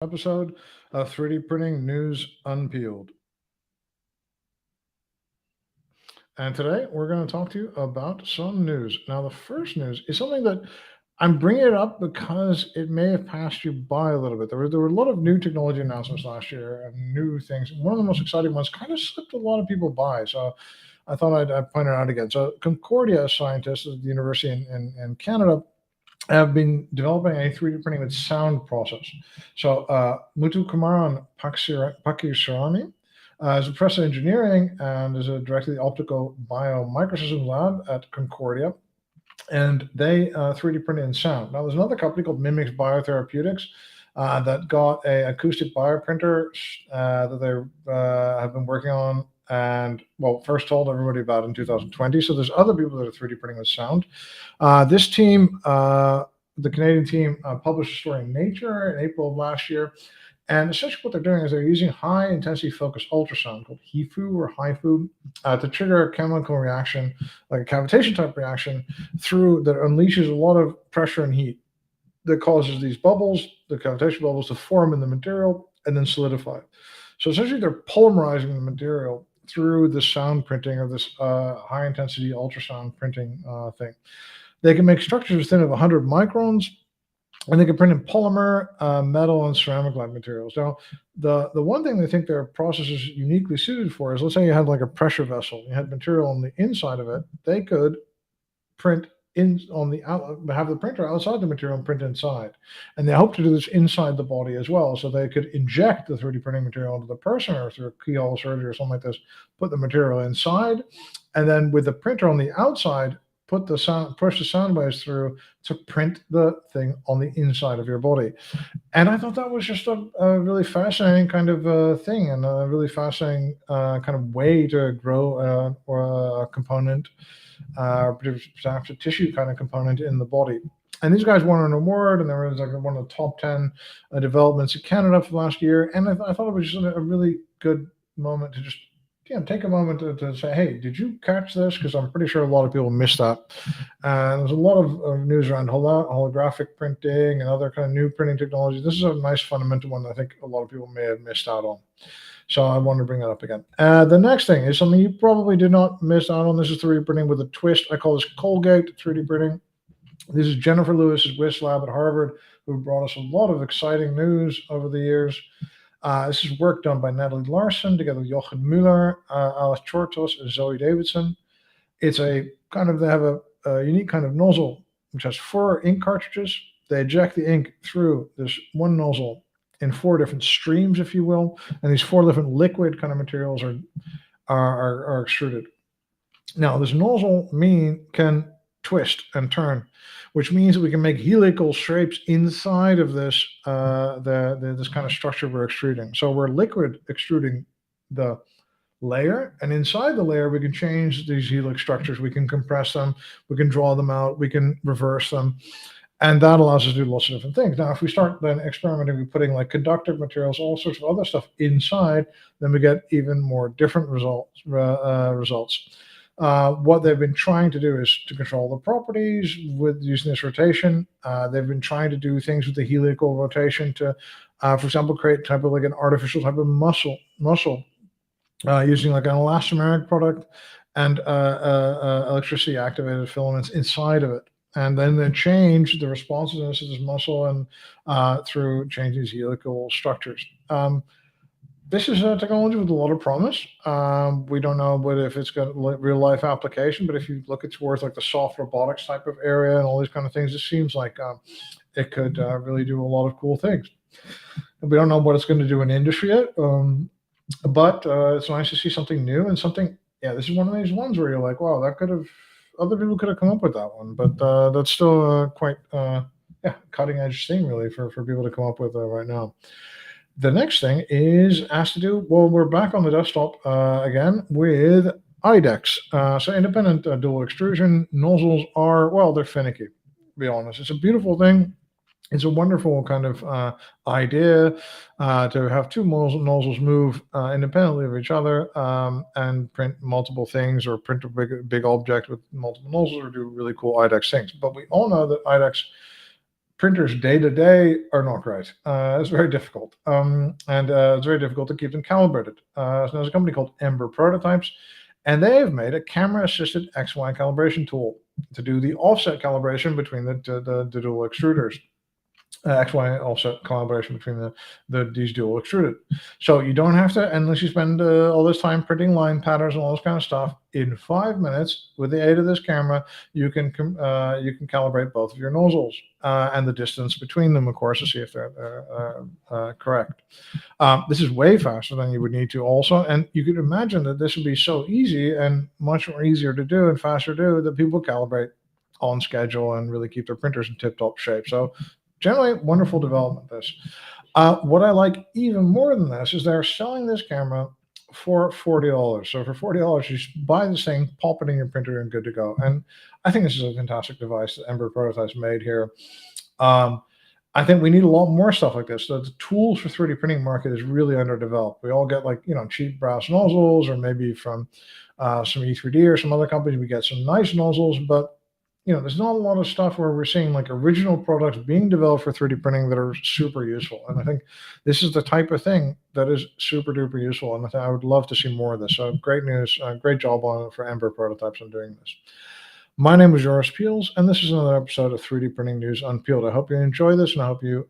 episode of 3D Printing News Unpeeled. And today we're going to talk to you about some news. Now, the first news is something that I'm bringing it up because it may have passed you by a little bit. There were a lot of new technology announcements last year and new things. One of the most exciting ones kind of slipped a lot of people by. So I thought I'd point it out again. So Concordia scientists at the university in Canada have been developing a 3D printing with sound process. So Muthu Kumaran Pakisarami is a professor of engineering and is a director of the Optical Biomicrosystems Lab at Concordia. And they 3D printed in sound. Now, there's another company called Mimics Biotherapeutics that got a acoustic bioprinter that they have been working on and, well, first told everybody about in 2020. So there's other people that are 3D printing with sound. This team, the Canadian team, published a story in Nature in April of last year. And essentially what they're doing is they're using high intensity focused ultrasound called HIFU or HIFU to trigger a chemical reaction, like a cavitation type reaction, through that unleashes a lot of pressure and heat that causes these bubbles, the cavitation bubbles, to form in the material and then solidify. So essentially they're polymerizing the material through the sound printing of this high intensity ultrasound printing thing. They can make structures as thin as 100 microns, and they can print in polymer, metal, and ceramic-like materials. Now, the one thing they think their process is uniquely suited for is, let's say you had like a pressure vessel, you had material on the inside of it, they could print in on the out, have the printer outside the material and print inside. And they hope to do this inside the body as well, so they could inject the 3D printing material into the person or through a keyhole surgery or something like this, put the material inside, and then with the printer on the outside, push the sound waves through to print the thing on the inside of your body. And I thought that was just a really fascinating kind of thing, and a really fascinating kind of way to grow or a component, perhaps a tissue kind of component in the body. And these guys won an award, and there was like one of the top 10 developments in Canada for last year. And I thought it was just a really good moment to just take a moment to say, hey, did you catch this? Because I'm pretty sure a lot of people missed that. And there's a lot of news around holographic printing and other kind of new printing technology. This is a nice fundamental one that I think a lot of people may have missed out on. So I wanted to bring that up again. The next thing is something you probably did not miss out on. This is 3D printing with a twist. I call this Colgate 3D printing. This is Jennifer Lewis's Wyss lab at Harvard, who brought us a lot of exciting news over the years. This is work done by Natalie Larson together with Jochen Müller, Alice Chortos, and Zoe Davidson. It's a kind of, they have a unique kind of nozzle, which has 4 ink cartridges. They eject the ink through this one nozzle in 4 different streams, if you will. And these 4 different liquid kind of materials are extruded. Now, this nozzle can twist and turn, which means that we can make helical shapes inside of this this kind of structure we're extruding. So we're liquid extruding the layer, and inside the layer we can change these helix structures. We can compress them, we can draw them out, we can reverse them, and that allows us to do lots of different things. Now, if we start then experimenting with putting like conductive materials, all sorts of other stuff inside, then we get even more different results. What they've been trying to do is to control the properties with using this rotation. They've been trying to do things with the helical rotation to, for example, create type of like an artificial type of muscle using like an elastomeric product and electricity activated filaments inside of it. And then they change the responsiveness of this muscle and through changing these helical structures. This is a technology with a lot of promise. We don't know if it's got real life application, but if you look at towards like the soft robotics type of area and all these kind of things, it seems like it could really do a lot of cool things. And we don't know what it's going to do in industry yet, but it's nice to see something new and something. Yeah, this is one of these ones where you're like, wow, other people could have come up with that one, but that's still quite cutting edge thing really for people to come up with right now. The next thing has to do, well, we're back on the desktop again with IDEX. So independent dual extrusion nozzles they're finicky, to be honest. It's a beautiful thing. It's a wonderful kind of idea to have 2 nozzles move independently of each other and print multiple things, or print a big object with multiple nozzles, or do really cool IDEX things. But we all know that IDEX printers day to day are not great. It's very difficult, and it's very difficult to keep them calibrated. So there's a company called Ember Prototypes, and they have made a camera-assisted XY calibration tool to do the offset calibration between the dual extruders. XY offset collaboration between these dual extruded. So you don't have to, unless you spend all this time printing line patterns and all this kind of stuff. In 5 minutes, with the aid of this camera, you can calibrate both of your nozzles and the distance between them, of course, to see if they're correct. This is way faster than you would need to also, and you could imagine that this would be so easy and much more easier to do and faster to do that people calibrate on schedule and really keep their printers in tip-top shape. So generally, wonderful development, this. What I like even more than this is they're selling this camera for $40. So for $40, you just buy this thing, pop it in your printer, and good to go. And I think this is a fantastic device that Ember Prototypes made here. I think we need a lot more stuff like this. The tools for 3D printing market is really underdeveloped. We all get cheap brass nozzles, or maybe from some E3D or some other companies, we get some nice nozzles, but there's not a lot of stuff where we're seeing like original products being developed for 3D printing that are super useful. And I think this is the type of thing that is super duper useful. And I would love to see more of this. So great news, great job on it for Ember Prototypes on doing this. My name is Joris Peels, and this is another episode of 3D Printing News Unpeeled. I hope you enjoy this, and I hope you